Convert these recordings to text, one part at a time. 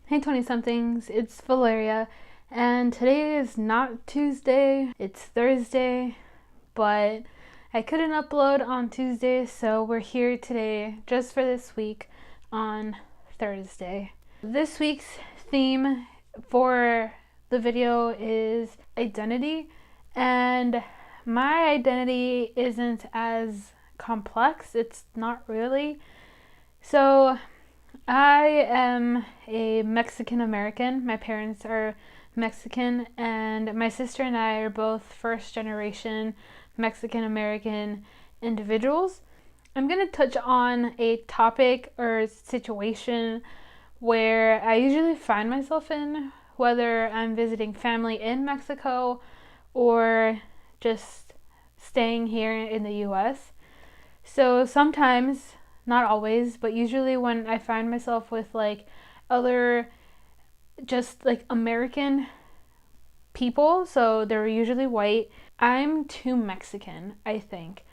Hey 20 somethings, it's Valeria, and today is not Tuesday, it's Thursday, but I couldn't upload on Tuesday, so we're here today just for this week on Thursday. This week's theme for the video is identity, and my identity isn't as complex, it's not really. So I am a Mexican American. My parents are Mexican, and my sister and I are both first generation Mexican American individuals. I'm going to touch on a topic or situation where I usually find myself in, whether I'm visiting family in Mexico or just staying here in the US. So sometimes, not always, but usually when I find myself with like other just like American people, so they're usually white, I'm too Mexican, I think.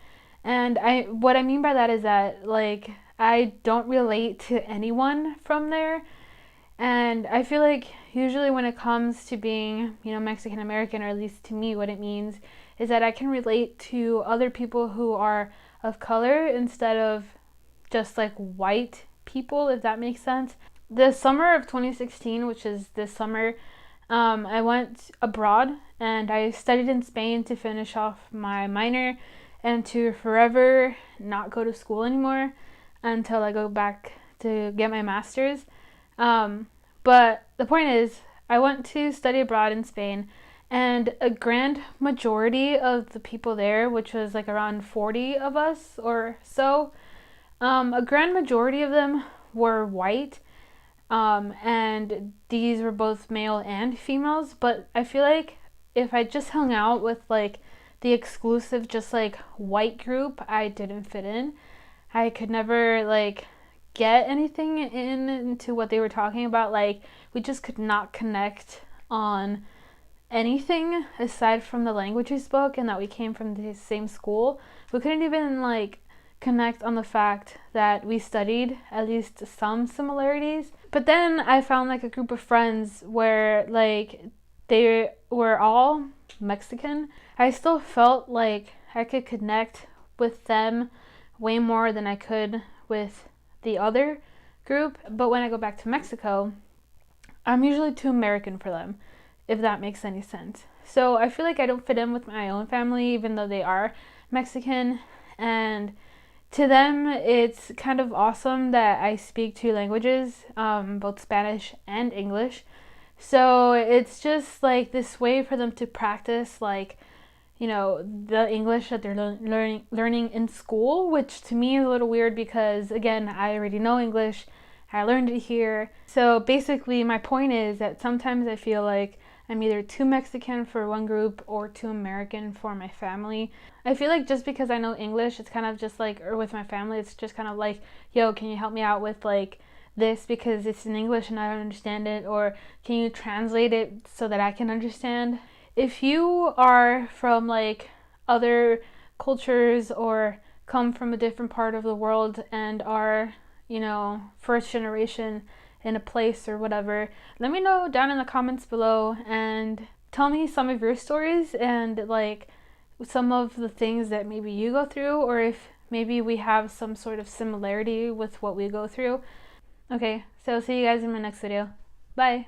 And what I mean by that is that like I don't relate to anyone from there. And I feel like usually when it comes to being, Mexican American, or at least to me, what it means is that I can relate to other people who are of color instead of just like white people, if that makes sense. The summer of 2016, which is this summer, I went abroad and I studied in Spain to finish off my minor and to forever not go to school anymore until I go back to get my master's. But the point is, I went to study abroad in Spain, and a grand majority of the people there, which was like around 40 of us or so, a grand majority of them were white, and these were both male and females. But I feel like if I just hung out with like the exclusive, just like white group, I didn't fit in. I could never like get anything into what they were talking about. Like, we just could not connect on anything aside from the language we spoke and that we came from the same school. We couldn't even like connect on the fact that we studied at least some similarities. But then I found like a group of friends where like they were all Mexican. I still felt like I could connect with them way more than I could with the other group. But when I go back to Mexico, I'm usually too American for them, if that makes any sense. So I feel like I don't fit in with my own family, even though they are Mexican. And to them, it's kind of awesome that I speak two languages, both Spanish and English. So it's just like this way for them to practice, like, the English that they're learning in school, which to me is a little weird because, again, I already know English. I learned it here. So basically, my point is that sometimes I feel like I'm either too Mexican for one group or too American for my family. I feel like just because I know English, it's kind of just like, or with my family, it's just kind of like, yo, can you help me out with like this because it's in English and I don't understand it? Or can you translate it so that I can understand? If you are from like other cultures or come from a different part of the world and are, first generation in a place or whatever, let me know down in the comments below and tell me some of your stories and like some of the things that maybe you go through, or if maybe we have some sort of similarity with what we go through. Okay, so see you guys in my next video. Bye.